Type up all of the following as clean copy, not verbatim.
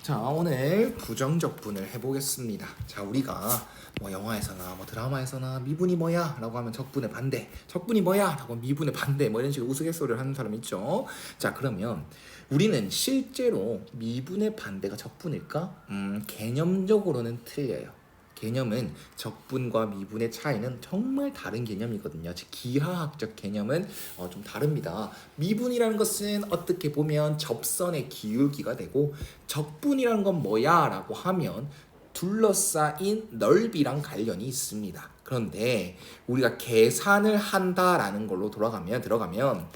자, 오늘 부정적분을 해보겠습니다. 자, 우리가 뭐 영화에서나 뭐 드라마에서나 미분이 뭐야? 라고 하면 적분의 반대, 적분이 뭐야? 라고 하면 미분의 반대, 뭐 이런 식으로 우스갯소리를 하는 사람 있죠. 자, 그러면 우리는 실제로 미분의 반대가 적분일까? 개념적으로는 틀려요. 개념은 적분과 미분의 차이는 정말 다른 개념이거든요. 즉 기하학적 개념은 좀 다릅니다. 미분이라는 것은 어떻게 보면 접선의 기울기가 되고, 적분이라는 건 뭐야? 라고 하면 둘러싸인 넓이랑 관련이 있습니다. 그런데 우리가 계산을 한다라는 걸로 들어가면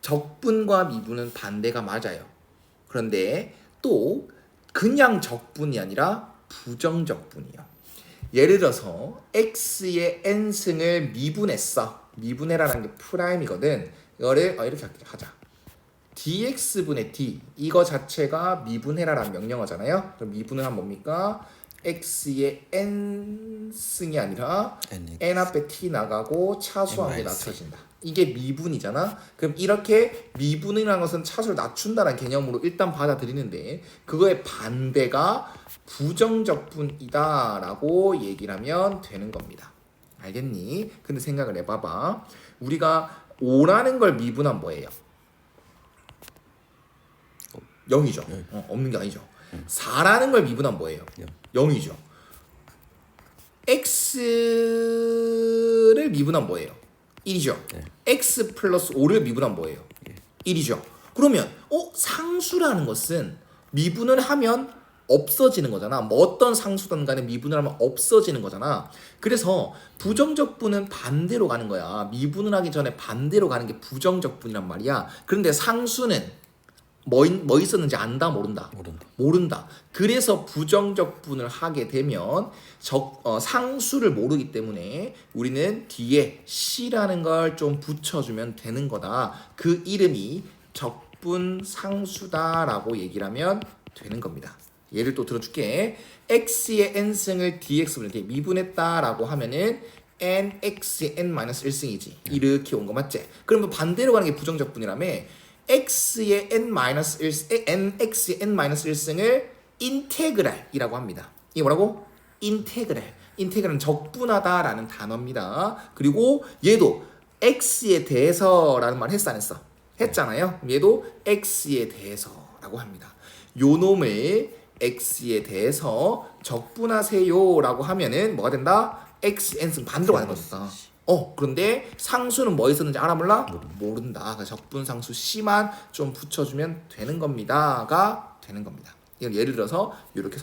적분과 미분은 반대가 맞아요. 그런데 또 그냥 적분이 아니라 부정적분이요. 예를 들어서 x의 n승을 미분했어. 미분해라는 게 프라임이거든. 이거를 이렇게 하자. dx분의 d, 이거 자체가 미분해라라는 명령어잖아요. 그럼 미분은 하면 뭡니까? x의 n승이 아니라 n 앞에 t 나가고 차수한 게 낮춰진다. 이게 미분이잖아. 그럼 이렇게 미분이라는 것은 차수를 낮춘다는 개념으로 일단 받아들이는데, 그거의 반대가 부정적분이다 라고 얘기를 하면 되는 겁니다. 알겠니? 근데 생각을 해봐봐. 우리가 5라는 걸 미분하면 뭐예요? 0이죠. 없는 게 아니죠. 4라는 걸 미분하면 뭐예요? 0이죠. x를 미분하면 뭐예요? 1이죠. x 플러스 5를 미분하면 뭐예요? 1이죠. 그러면 상수라는 것은 미분을 하면 없어지는 거잖아. 뭐 어떤 상수든 간에 미분을 하면 없어지는 거잖아. 그래서 부정적분은 반대로 가는 거야. 미분을 하기 전에 반대로 가는 게 부정적분이란 말이야. 그런데 상수는 뭐 있었는지 안다, 모른다? 모른다. 그래서 부정적분을 하게 되면 상수를 모르기 때문에 우리는 뒤에 c라는 걸 좀 붙여주면 되는 거다. 그 이름이 적분 상수다라고 얘기를 하면 되는 겁니다. 예를 또 들어줄게. x의 n승을 dx분을 이렇게 미분했다라고 하면은 nx의 n-1승이지. 이렇게 온 거 맞지? 그러면 반대로 가는 게 부정적분이라며. x의 nx의 n-1승을 인테그랄이라고 합니다. 이게 뭐라고? 인테그랄. 인테그랄은 적분하다라는 단어입니다. 그리고 얘도 x에 대해서라는 말 했어, 안 했어? 했잖아요. 얘도 x에 대해서라고 합니다. 요 놈을 x에 대해서 적분하세요라고 하면은 뭐가 된다? x n승 반대로 가는 거니까. 그런데 상수는 뭐 있었는지 알아, 몰라? 모른다. 그래서 적분상수 c만 좀 붙여주면 되는 겁니다가 되는 겁니다. 이건 예를 들어서 이렇게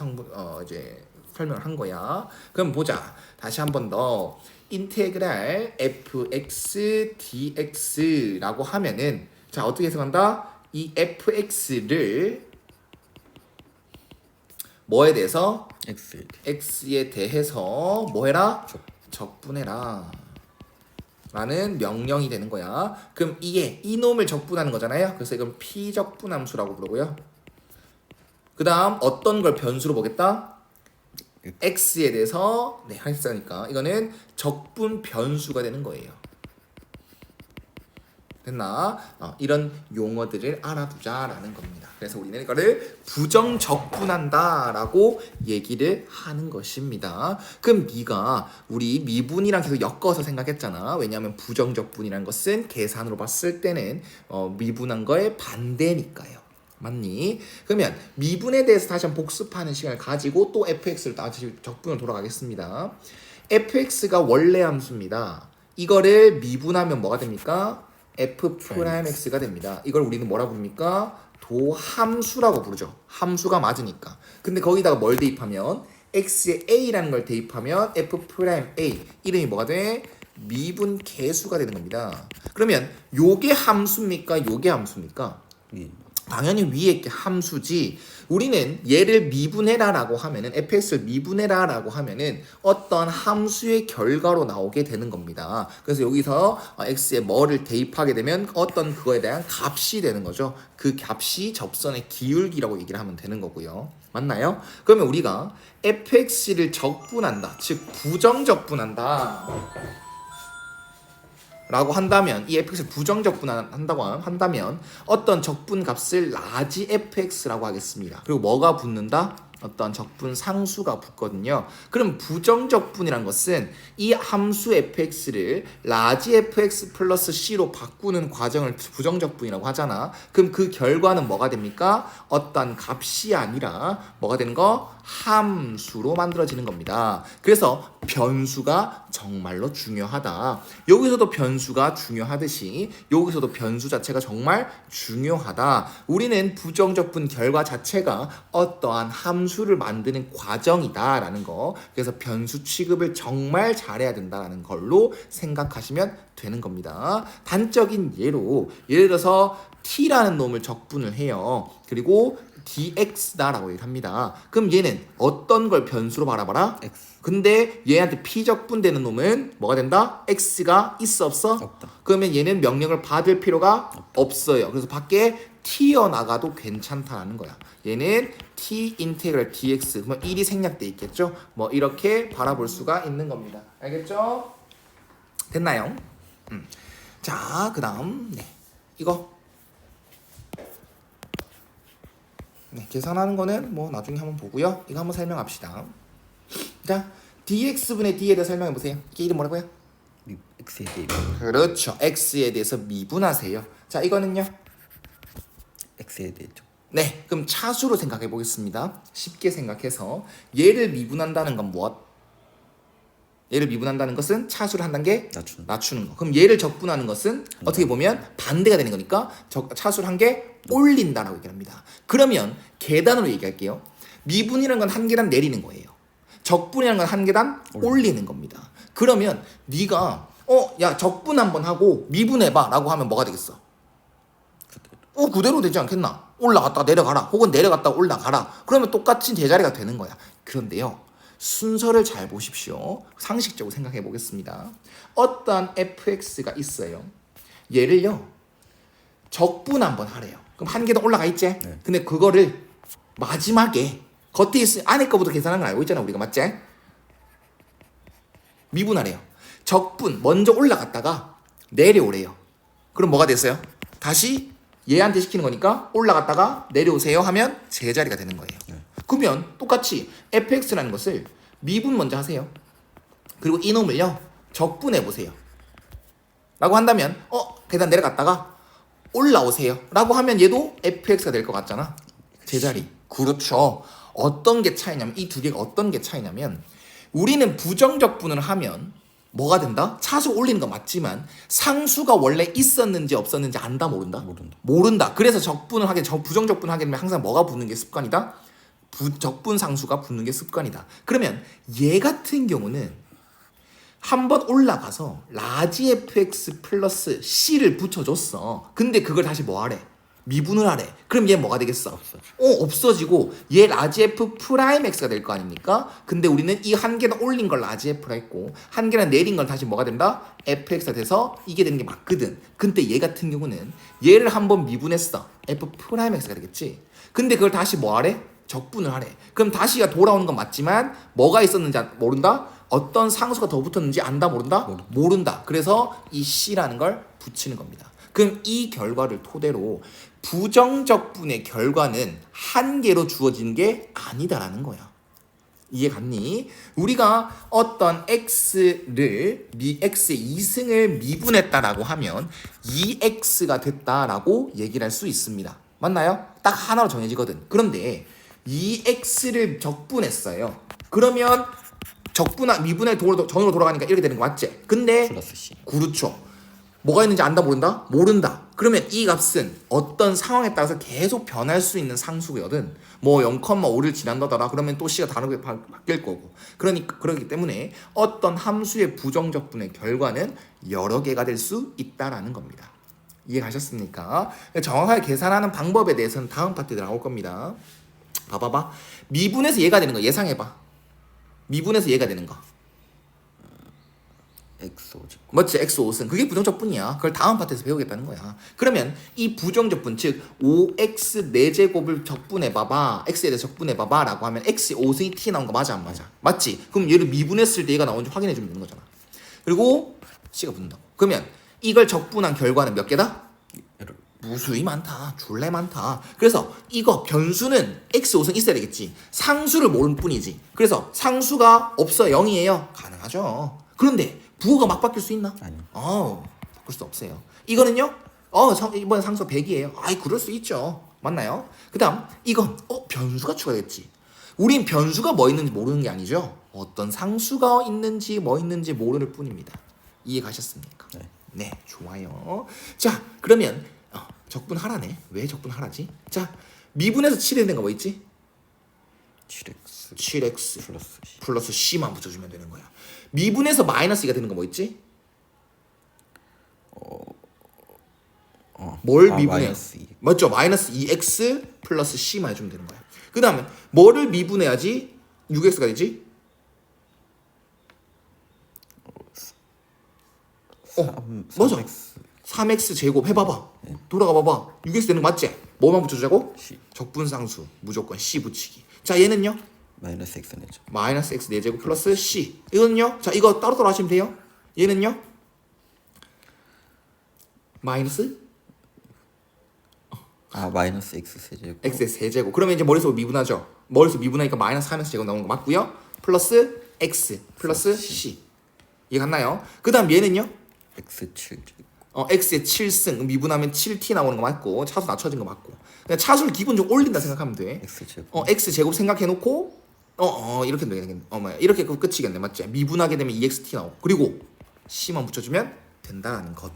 이제 설명을 한 거야. 그럼 보자. 다시 한 번 더. 인테그랄 fx dx라고 하면은, 자, 어떻게 해석한다? 이 fx를 뭐에 대해서? x에 대해서 뭐 해라? 적분해라 라는 명령이 되는 거야. 그럼 이 놈을 적분하는 거잖아요. 그래서 이건 피적분함수라고 부르고요. 그 다음 어떤 걸 변수로 보겠다? x에 대해서 했으니까 이거는 적분 변수가 되는 거예요. 됐나? 이런 용어들을 알아두자라는 겁니다. 그래서 우리는 이거를 부정적분한다라고 얘기를 하는 것입니다. 그럼 네가 우리 미분이랑 계속 엮어서 생각했잖아. 왜냐하면 부정적분이라는 것은 계산으로 봤을 때는 미분한 거의 반대니까요. 맞니? 그러면 미분에 대해서 다시 한번 복습하는 시간을 가지고 또 fx를 다시 적분으로 돌아가겠습니다. fx가 원래 함수입니다. 이거를 미분하면 뭐가 됩니까? f'x가 됩니다. 이걸 우리는 뭐라 부릅니까? 도함수라고 부르죠. 함수가 맞으니까. 근데 거기다가 뭘 대입하면, x에 a라는 걸 대입하면 f'A 이름이 뭐가 돼? 미분 계수가 되는 겁니다. 그러면 요게 함수입니까? 요게 함수입니까? 당연히 위에 게 함수지. 우리는 얘를 미분해라라고 하면은, fx를 미분해라라고 하면은 어떤 함수의 결과로 나오게 되는 겁니다. 그래서 여기서 x에 뭐를 대입하게 되면 어떤 그거에 대한 값이 되는 거죠. 그 값이 접선의 기울기라고 얘기를 하면 되는 거고요. 맞나요? 그러면 우리가 fx를 적분한다, 즉 부정적분한다 라고 한다면 이 fx를 부정적분한다고 한다면 어떤 적분 값을 라지 fx라고 하겠습니다. 그리고 뭐가 붙는다? 어떤 적분 상수가 붙거든요. 그럼 부정적분이란 것은 이 함수 fx를 라지 fx 플러스 c로 바꾸는 과정을 부정적분이라고 하잖아. 그럼 그 결과는 뭐가 됩니까? 어떤 값이 아니라 뭐가 되는 거? 함수로 만들어지는 겁니다. 그래서 변수가 정말로 중요하다. 여기서도 변수가 중요하듯이 여기서도 변수 자체가 정말 중요하다. 우리는 부정적분 결과 자체가 어떠한 함수를 만드는 과정이다라는 거. 그래서 변수 취급을 정말 잘해야 된다는 걸로 생각하시면 되는 겁니다. 단적인 예로 예를 들어서 t라는 놈을 적분을 해요. 그리고 dx다라고 얘기합니다. 그럼 얘는 어떤 걸 변수로 바라봐라? x. 근데 얘한테 p적분되는 놈은 뭐가 된다? x가 있어 없어? 없다. 그러면 얘는 명령을 받을 필요가 없어요. 그래서 밖에 튀어나가도 괜찮다는 거야. 얘는 t 인테그랄 dx 그러면 1이 생략돼 있겠죠? 뭐 이렇게 바라볼 수가 있는 겁니다. 알겠죠? 됐나요? 자, 그다음 이거 계산하는 거는 뭐 나중에 한번 보고요. 이거 한번 설명합시다. 자, dx분의 d에 대해서 설명해 보세요. 이게 이름 뭐라고요? x에 대해 그렇죠. x에 대해서 미분하세요. 자, 이거는요. x에 대해죠. 네, 그럼 차수로 생각해 보겠습니다. 쉽게 생각해서 얘를 미분한다는 건 무엇? 얘를 미분한다는 것은 차수를 한 단계 낮추는 거. 그럼 얘를 적분하는 것은 어떻게 보면 반대가 되는 거니까 차수를 한 개 올린다라고 얘기합니다. 그러면 계단으로 얘기할게요. 미분이라는 건 한 계단 내리는 거예요. 적분이라는 건 한 계단 올리는 겁니다. 그러면 네가 야 적분 한번 하고 미분해봐라고 하면 뭐가 되겠어? 그대로 되지 않겠나? 올라갔다 내려가라 혹은 내려갔다 올라가라. 그러면 똑같이 제자리가 되는 거야. 그런데요. 순서를 잘 보십시오. 상식적으로 생각해 보겠습니다. 어떠한 fx가 있어요. 얘를요. 적분 한번 하래요. 그럼 한 계단 올라가 있지? 네. 근데 그거를 마지막에 겉에 있으 안에 거부터 계산하는 거 알고 있잖아 우리가 맞지? 미분하래요. 적분 먼저 올라갔다가 내려오래요. 그럼 뭐가 됐어요? 다시 얘한테 시키는 거니까 올라갔다가 내려오세요 하면 제자리가 되는 거예요. 네. 그러면 똑같이 fx라는 것을 미분 먼저 하세요. 그리고 이놈을요 적분해 보세요. 라고 한다면 계단 내려갔다가 올라오세요 라고 하면 얘도 fx가 될 것 같잖아. 제자리. 그렇죠. 어떤 게 차이냐면 이 두 개가 어떤 게 차이냐면 우리는 부정적분을 하면 뭐가 된다? 차수 올리는 거 맞지만 상수가 원래 있었는지 없었는지 안다 모른다? 모른다. 그래서 적분을 하게 부정적분을 하게 되면 항상 뭐가 붙는 게 습관이다? 적분 상수가 붙는 게 습관이다. 그러면 얘 같은 경우는 한번 올라가서 라지 fx 플러스 c를 붙여줬어. 근데 그걸 다시 뭐 하래? 미분을 하래. 그럼 얘 뭐가 되겠어? 없어지고 얘 라지 f 프라임 x가 될 거 아닙니까? 근데 우리는 이 한 개는 올린 걸 라지 f라 했고 한 개는 내린 걸 다시 뭐가 된다? fx가 돼서 이게 되는 게 맞거든. 근데 얘 같은 경우는 얘를 한번 미분했어. f 프라임 x가 되겠지. 근데 그걸 다시 뭐 하래? 적분을 하래. 그럼 다시가 돌아오는 건 맞지만 뭐가 있었는지 모른다? 어떤 상수가 더 붙었는지 안다 모른다? 모른다. 그래서 이 c라는 걸 붙이는 겁니다. 그럼 이 결과를 토대로 부정적분의 결과는 한 개로 주어진 게 아니다라는 거야. 이해 갔니? 우리가 어떤 x를 x의 2승을 미분했다라고 하면 2x가 됐다라고 얘기를 할 수 있습니다. 맞나요? 딱 하나로 정해지거든. 그런데 2x를 적분했어요. 그러면 미분의 전으로 돌아가니까 이렇게 되는 거 맞지? 근데 플러스 c. 그렇죠. 뭐가 있는지 안다 모른다? 모른다. 그러면 이 값은 어떤 상황에 따라서 계속 변할 수 있는 상수거든. 뭐 0,5를 지난다더라. 그러면 또 c가 다르게 바뀔 거고. 그렇기 때문에 어떤 함수의 부정적분의 결과는 여러 개가 될 수 있다라는 겁니다. 이해 가셨습니까? 정확하게 계산하는 방법에 대해서는 다음 파트에 나올 겁니다. 봐봐. 미분해서 얘가 되는 거 예상해봐. 미분해서 얘가 되는 거. x5죠. 맞지? x5승. 그게 부정적분이야. 그걸 다음 파트에서 배우겠다는 거야. 그러면 이 부정적분, 즉 5x 4제곱을 적분해봐봐. x에 대해서 적분해봐봐 라고 하면 x 5승이 t 나온 거 맞아 안 맞아? 맞지? 그럼 얘를 미분했을 때 얘가 나온지 확인해주면 되는 거잖아. 그리고 c가 붙는다고. 그러면 이걸 적분한 결과는 몇 개다? 여러 무수히 많다. 졸래 많다. 그래서 이거 변수는 x 5승 있어야 되겠지. 상수를 모르는 뿐이지. 그래서 상수가 없어 0이에요. 가능하죠. 그런데 부호가 막 바뀔 수 있나? 아니요. 바꿀 수 없어요. 이거는요. 이번 상수 100이에요. 아이 그럴 수 있죠. 맞나요? 그다음 이건 변수가 추가됐지. 우린 변수가 뭐 있는지 모르는 게 아니죠. 어떤 상수가 있는지 뭐 있는지 모르는 뿐입니다. 이해 가셨습니까? 네. 네, 좋아요. 자, 그러면 적분하라네. 왜 적분하라지? 자, 미분에서 7에 된거 뭐 있지? 7x 7x 플러스 C. 플러스 c만 붙여주면 되는 거야. 미분에서 마이너스 2가 되는 거 뭐 있지? 뭘 미분해? 마이너스 2. 맞죠? 마이너스 2x 플러스 c만 해주면 되는 거야. 그 다음에 뭐를 미분해야지 6x가 되지? 3, 맞아. 3x 제곱 해봐봐. 돌아가 봐봐. 6x 되는 거 맞지? 뭐만 붙여주자고? C. 적분상수 무조건 c 붙이기. 자, 얘는요? 마이너스 x 내죠. 마이너스 x 4제곱 플러스 c. 이거는요? 자, 이거 따로따로 하시면 돼요. 얘는요? 마이너스 마이너스 x 세제곱. x의 세제곱. 그러면 이제 머릿속으로 미분하죠. 머릿속 미분하니까 마이너스 하면서 제곱 나오는 거 맞고요. 플러스 x 플러스 c. 이해 갔나요? 그 다음 얘는요? x 7제곱. x의 7승 미분하면 7t 나오는 거 맞고 차수 낮춰진 거 맞고. 그냥 차수를 기본적으로 올린다 생각하면 돼. x 제곱. x 제곱 생각해놓고 이렇게 되겠네. 이렇게 끝이겠네. 맞지? 미분하게 되면 2xt 나오고 그리고 c만 붙여주면 된다는 것.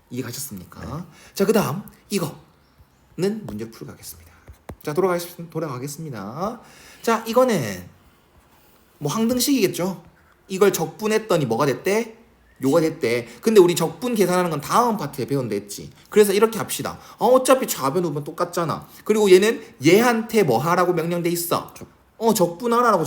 이해 가셨습니까? 자, 그 다음 이거는 문제 풀고 가겠습니다. 자, 돌아가겠습니다. 자, 이거는 뭐 항등식이겠죠. 이걸 적분했더니 뭐가 됐대? 요가 됐대. 근데 우리 적분 계산하는 건 다음 파트에 배운다 했지. 그래서 이렇게 합시다. 어차피 좌변 우변 똑같잖아. 그리고 얘는 얘한테 뭐 하라고 명령돼 있어? 적분하라고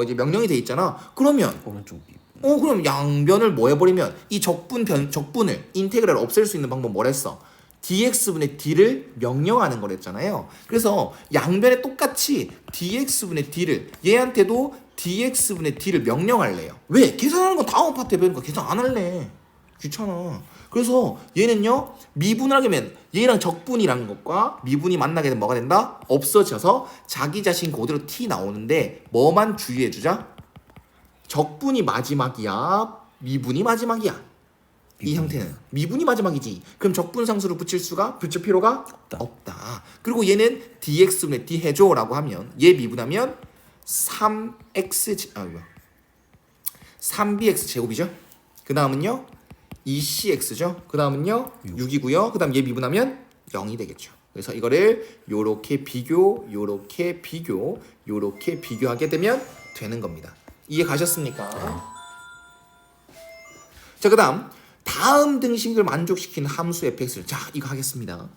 이제 명령이 돼 있잖아. 그러면 오른쪽 미분. 그럼 양변을 뭐 해버리면 이 적분을 인테그랄을 없앨 수 있는 방법 뭐랬어? dx분의 d를 명령하는 거랬잖아요. 그래서 양변에 똑같이 dx분의 d를 얘한테도 dx분의 d를 명령할래요. 왜? 계산하는 건 다음 파트에 배우니까 계산 안 할래. 귀찮아. 그래서 얘는요 미분을 하면 얘랑 적분이라는 것과 미분이 만나게 되면 뭐가 된다? 없어져서 자기 자신 그대로 t 나오는데 뭐만 주의해주자? 적분이 마지막이야, 미분이 마지막이야. 이 형태는 미분이 마지막이지. 그럼 적분상수를 붙일 필요가 없다. 그리고 얘는 dx분의 d 해줘라고 하면 얘 미분하면 3bx 제곱이죠. 그 다음은요 2cx죠. 그 다음은요 6이고요. 그 다음 얘 미분하면 0이 되겠죠. 그래서 이거를 요렇게 요렇게 비교하게 되면 되는 겁니다. 이해 가셨습니까? 자, 그 다음 등식을 만족시키는 함수 fx를 이거 하겠습니다.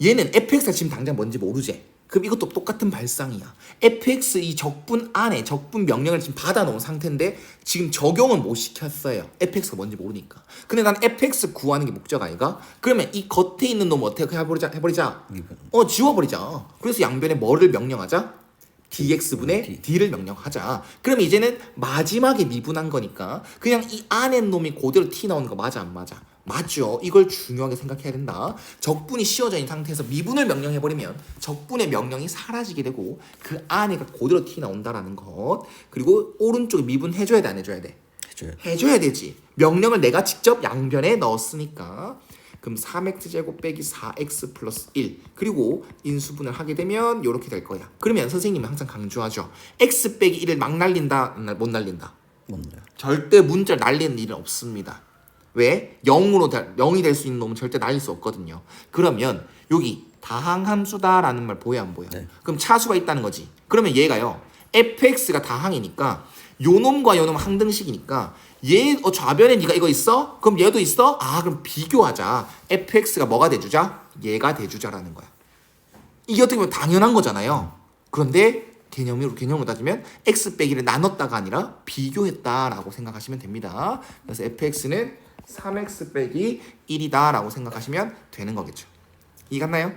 얘는 fx가 지금 당장 뭔지 모르지? 그럼 이것도 똑같은 발상이야. fx 이 적분 안에 적분 명령을 지금 받아놓은 상태인데 지금 적용은 못 시켰어요. fx가 뭔지 모르니까. 근데 난 fx 구하는 게 목적 아이가? 그러면 이 겉에 있는 놈 어떻게 해버리자? 미분. 지워버리자. 그래서 양변에 뭐를 명령하자? dx분의 d를 명령하자. 그럼 이제는 마지막에 미분한 거니까 그냥 이 안에 놈이 그대로 t 나오는 거 맞아 안 맞아? 맞죠. 이걸 중요하게 생각해야 된다. 적분이 씌워져 있는 상태에서 미분을 명령해버리면 적분의 명령이 사라지게 되고 그 안에가 그대로 t 나온다라는 것. 그리고 오른쪽에 미분 해줘야 돼 안 해줘야 돼? 해줘야 되지. 명령을 내가 직접 양변에 넣었으니까. 그럼 3x제곱 빼기 4x 플러스 1 그리고 인수분을 하게 되면 이렇게 될 거야. 그러면 선생님은 항상 강조하죠. x 빼기 1을 막 날린다? 못 날린다? 뭔데요? 절대 문자를 날리는 일은 없습니다. 왜? 0이 될 수 있는 놈은 절대 날릴 수 없거든요. 그러면 여기 다항함수다라는 말 보여 안 보여? 네. 그럼 차수가 있다는 거지. 그러면 얘가요 fx가 다항이니까 요 놈과 요 놈 항등식이니까 얘 좌변에 네가 이거 있어? 그럼 얘도 있어? 그럼 비교하자. fx가 뭐가 돼주자? 얘가 돼주자라는 거야. 이게 어떻게 보면 당연한 거잖아요. 그런데 개념으로 따지면 x 빼기를 나눴다가 아니라 비교했다라고 생각하시면 됩니다. 그래서 fx는 3x 빼기 1이다 라고 생각하시면 되는 거겠죠. 이해갔나요?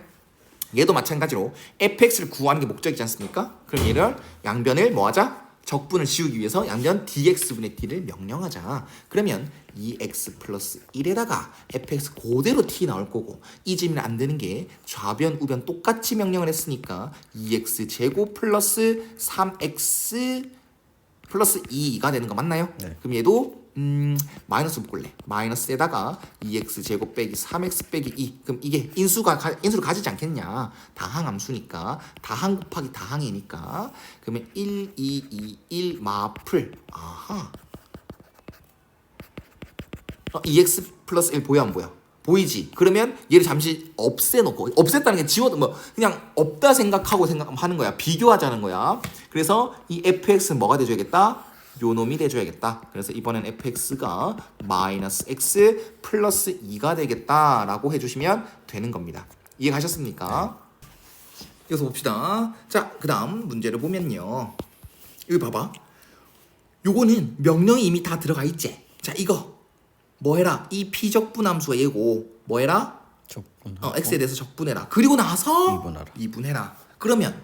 얘도 마찬가지로 fx를 구하는 게 목적이지 않습니까? 그럼 얘를 양변을 뭐하자? 적분을 지우기 위해서 양변 dx분의 d를 명령하자. 그러면 2x 플러스 1에다가 fx 그대로 t 나올 거고 이 질문이 안 되는 게 좌변 우변 똑같이 명령을 했으니까 2x 제곱 플러스 3x 플러스 2가 되는 거 맞나요? 네. 그럼 얘도 마이너스 묶을래. 마이너스에다가 2x 제곱 빼기 3x 빼기 2. 그럼 이게 인수를 가지지 않겠냐? 다항함수니까 다항 곱하기 다항이니까 그러면 1, 2, 2, 1 마플. 아하. 2x 플러스 1 보여 안 보여? 보이지? 그러면 얘를 잠시 없애놓고 없앴다는 게 지워도 뭐 그냥 없다 생각하고 생각하는 거야. 비교하자는 거야. 그래서 이 fx는 뭐가 돼줘야겠다? 요 놈이 돼줘야겠다. 그래서 이번엔 fx가 마이너스 x 플러스 2가 되겠다라고 해주시면 되는 겁니다. 이해 가셨습니까? 여기서 봅시다. 자, 그 다음 문제를 보면요. 여기 봐봐. 요거는 명령이 이미 다 들어가 있지. 자, 이거 뭐 해라? 이 피적분함수가 얘고 뭐 해라? 적분. x에 대해서 적분해라. 그리고 나서 미분하라. 미분해라. 그러면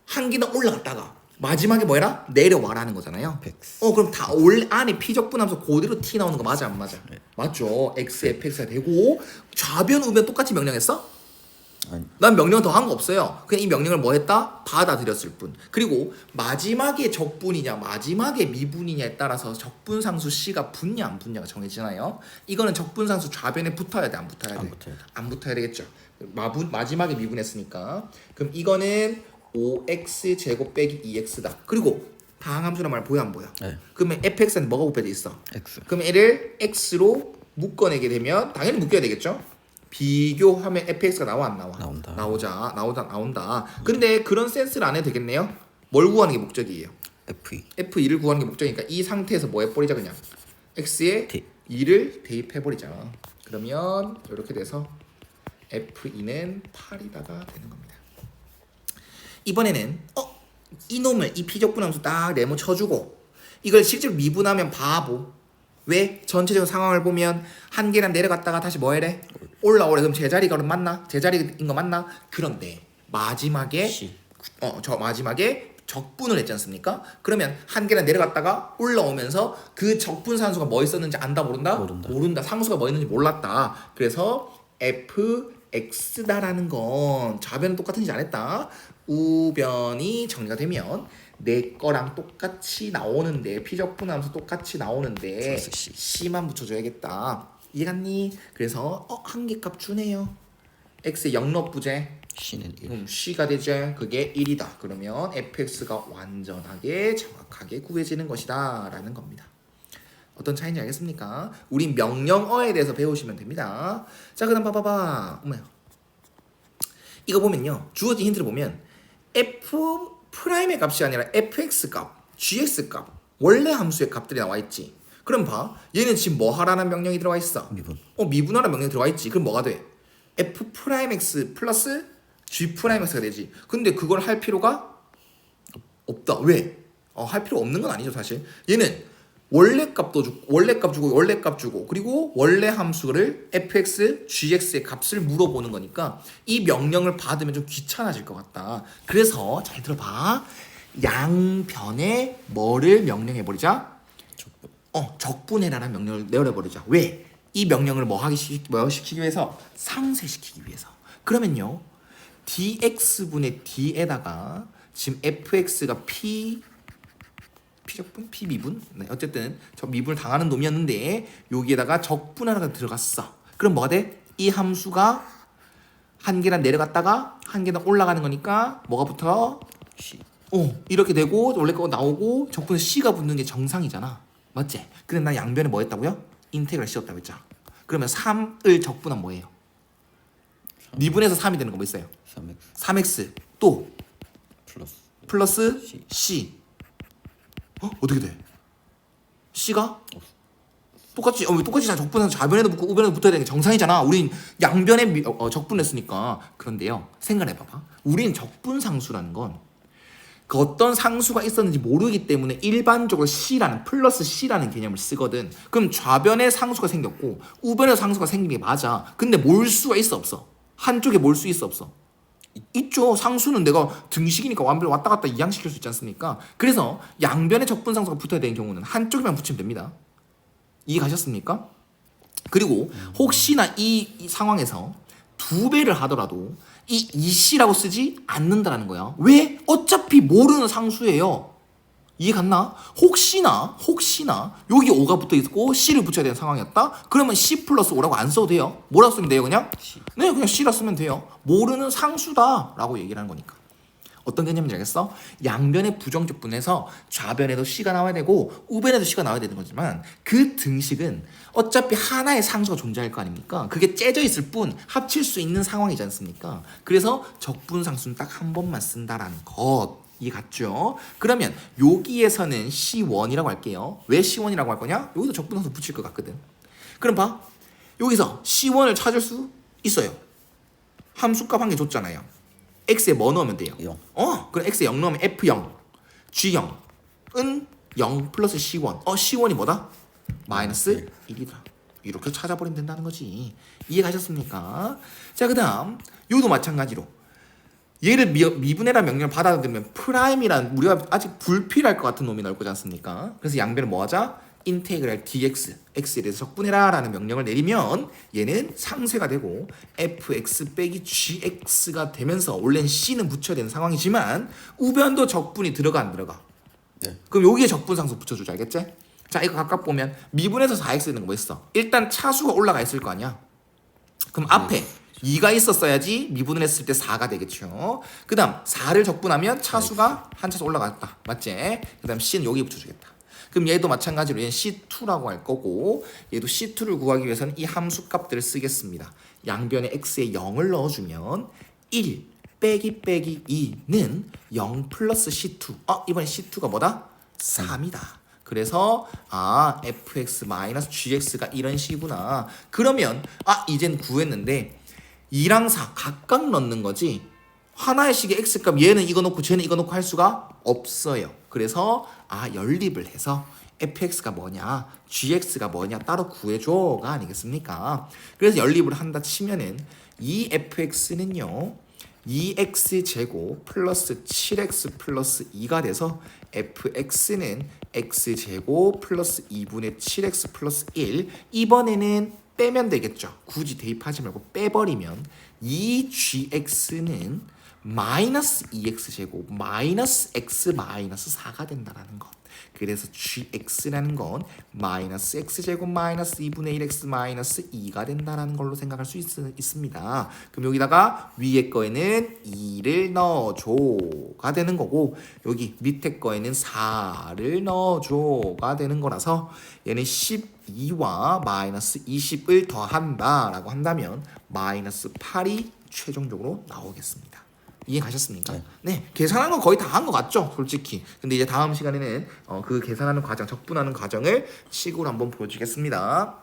한 개는 올라갔다가 마지막에 뭐 해라? 내려와라는 거잖아요. fx. 그럼 다 안에 피적분함수 그대로 t 나오는 거 맞아 안 맞아? 네. 맞죠. x, fx가 되고 좌변 우변 똑같이 명령했어? 아니. 난 명령 더 한 거 없어요. 그냥 이 명령을 뭐 했다? 받아들였을 뿐. 그리고 마지막에 적분이냐 마지막에 미분이냐에 따라서 적분상수 C가 붙냐 안 붙냐가 정해지나요? 이거는 적분상수 좌변에 붙어야 돼 안 붙어야 돼? 안 붙어야 돼. 안 붙어야 되겠죠. 마지막에 미분했으니까. 그럼 이거는 5x 제곱 빼기 2x다. 그리고 다항함수란 말 보여 안 보여? 네. 그러면 fx는 뭐가 곱해져 있어? x. 그럼 얘를 x로 묶어내게 되면 당연히 묶여야 되겠죠? 비교하면 fx가 나와 안 나와? 나온다. 나온다. 근데 그런 센스를 안 해도 되겠네요. 뭘 구하는 게 목적이에요? f2. f2를 구하는 게 목적이니까 이 상태에서 뭐 해버리자 그냥 x에 대. 2를 대입해버리자. 그러면 이렇게 돼서 f2는 8이다가 되는 겁니다. 이번에는 이놈을 이 피적분함수 딱 네모 쳐주고 이걸 실제로 미분하면 바보. 왜? 전체적인 상황을 보면 한 계단 내려갔다가 다시 뭐 해래? 올라오래. 그럼 제자리가 맞나? 제자리인 거 맞나? 그런데 마지막에 C. 저 마지막에 적분을 했지 않습니까? 그러면 한 계단 내려갔다가 올라오면서 그 적분 산수가 뭐 있었는지 안다 모른다? 모른다. 상수가 뭐 있는지 몰랐다. 그래서 fx다라는 건 좌변은 똑같은지 안 했다. 우변이 정리가 되면 내 거랑 똑같이 나오는데 피적분함수 똑같이 나오는데 플러스 C. C만 붙여줘야겠다. 이해갔니? 그래서 한 개 값 주네요. x의 영럽부재. c는 1. C가 되죠. 그게 1이다. 그러면 fx가 완전하게 정확하게 구해지는 것이다 라는 겁니다. 어떤 차이인지 알겠습니까? 우린 명령어에 대해서 배우시면 됩니다. 자, 그 다음 봐봐봐. 어머야. 이거 보면요. 주어진 힌트를 보면 f 프라임의 값이 아니라 fx 값, gx 값, 원래 함수의 값들이 나와 있지. 그럼 봐. 얘는 지금 뭐 하라는 명령이 들어와 있어? 미분. 미분하라는 명령이 들어와 있지. 그럼 뭐가 돼? f 프라임 x 플러스 g 프라임 x가 되지. 근데 그걸 할 필요가 없다. 왜? 할 필요 없는 건 아니죠, 사실. 얘는 원래 값도 주고 원래 값 주고 그리고 원래 함수를 fx, gx의 값을 물어보는 거니까 이 명령을 받으면 좀 귀찮아질 것 같다. 그래서 잘 들어봐. 양변에 뭐를 명령해 버리자? 적분. 적분해라는 명령을 내려버리자. 왜? 이 명령을 뭐 시키기 위해서? 상쇄시키기 위해서. 그러면요. dx분의 d에다가 지금 fx가 피적분? 피미분? 네, 어쨌든 저 미분을 당하는 놈이었는데 여기에다가 적분 하나가 들어갔어. 그럼 뭐가 돼? 이 함수가 한 계단 내려갔다가 한 계단 올라가는 거니까 뭐가 붙어? C. 이렇게 되고 원래 거 나오고 적분에 C가 붙는 게 정상이잖아. 맞지? 근데 나 양변에 뭐 했다고요? 인테그랄 씌웠다고 했죠. 그러면 3을 적분한 뭐예요? 3. 미분해서 3이 되는 거 뭐 있어요? 3x. 3x 또 플러스 C. C. 어떻게 돼? C가? 똑같이 왜 똑같이 적분해서 좌변에도 붙고 우변에도 붙어야 되는 게 정상이잖아. 우린 양변에 적분했으니까. 그런데요. 생각해봐봐. 우린 적분상수라는 건 그 어떤 상수가 있었는지 모르기 때문에 일반적으로 C라는 플러스 C라는 개념을 쓰거든. 그럼 좌변에 상수가 생겼고 우변에 상수가 생긴 게 맞아. 근데 몰 수가 있어 없어? 한쪽에 몰 수 있어 없어? 있죠. 상수는 내가 등식이니까 완벽히 왔다 갔다 이양시킬 수 있지 않습니까? 그래서 양변에 적분상수가 붙어야 되는 경우는 한쪽에만 붙이면 됩니다. 이해 가셨습니까? 그리고 혹시나 이 상황에서 2배를 하더라도 이 2C라고 쓰지 않는다라는 거야. 왜? 어차피 모르는 상수예요. 이해 갔나? 혹시나 여기 5가 붙어 있고 C를 붙여야 되는 상황이었다? 그러면 C 플러스 5라고 안 써도 돼요. 뭐라고 쓰면 돼요 그냥? 네, 그냥 C라 쓰면 돼요. 모르는 상수다 라고 얘기를 하는 거니까. 어떤 개념인지 알겠어? 양변의 부정적분에서 좌변에도 C가 나와야 되고 우변에도 C가 나와야 되는 거지만 그 등식은 어차피 하나의 상수가 존재할 거 아닙니까? 그게 째져 있을 뿐 합칠 수 있는 상황이지 않습니까? 그래서 적분상수는 딱 한 번만 쓴다라는 것. 이해 갔죠? 그러면 여기에서는 C1이라고 할게요. 왜 C1이라고 할 거냐? 여기도 적분상수 붙일 것 같거든. 그럼 봐. 여기서 C1을 찾을 수 있어요. 함수값 한 개 줬잖아요. x에 뭐 넣으면 돼요? 0. 그럼 x에 0 넣으면 f0, g0은 0 플러스 c1. c1이 뭐다? 마이너스 1이다. 이렇게 찾아버리면 된다는 거지. 이해 가셨습니까? 자, 그 다음 요도 마찬가지로 얘를 미분해라 명령을 받아들이면 프라임이란 우리가 아직 불필요할 것 같은 놈이 나올 거지 않습니까? 그래서 양변을 뭐 하자? 인테그랄 dx, x에 대해서 적분해라 라는 명령을 내리면 얘는 상쇄가 되고 fx 빼기 gx가 되면서 원래는 c는 붙여야 되는 상황이지만 우변도 적분이 들어가 안 들어가? 네. 그럼 여기에 적분상수 붙여주자. 알겠지? 자, 이거 각각 보면 미분해서 4x 되는 거 뭐 있어? 일단 차수가 올라가 있을 거 아니야? 그럼 앞에 2가 있었어야지 미분을 했을 때 4가 되겠죠. 그 다음 4를 적분하면 차수가 한 차수 올라갔다. 맞지? 그 다음 c는 여기 붙여주겠다. 그럼 얘도 마찬가지로 얘는 C2라고 할 거고 얘도 C2를 구하기 위해서는 이 함수 값들을 쓰겠습니다. 양변에 x에 0을 넣어주면 1 빼기 2는 0 플러스 C2. 이번에 C2가 뭐다? 3이다. 그래서 fx 마이너스 gx가 이런 식이구나. 그러면 이젠 구했는데 2랑 4 각각 넣는 거지 하나의 식의 x값 얘는 이거 놓고 쟤는 이거 놓고 할 수가 없어요. 그래서 연립을 해서 fx가 뭐냐 gx가 뭐냐 따로 구해줘가 아니겠습니까? 그래서 연립을 한다 치면은 이 fx는요 2x제곱 플러스 7x 플러스 2가 돼서 fx는 x제곱 플러스 2분의 7x 플러스 1. 이번에는 빼면 되겠죠. 굳이 대입하지 말고 빼버리면 이 gx는 마이너스 2x제곱 마이너스 x 마이너스 4가 된다는 것. 그래서 gx라는 건 마이너스 x제곱 마이너스 2분의 1x 마이너스 2가 된다는 걸로 생각할 수 있습니다. 그럼 여기다가 위에 거에는 2를 넣어줘가 되는 거고 여기 밑에 거에는 4를 넣어줘가 되는 거라서 얘는 12와 마이너스 20을 더한다 라고 한다면 마이너스 8이 최종적으로 나오겠습니다. 이해 가셨습니까? 네, 계산한 건 거의 다 한 것 같죠, 솔직히. 근데 이제 다음 시간에는 그 계산하는 과정, 적분하는 과정을 식으로 한번 보여주겠습니다.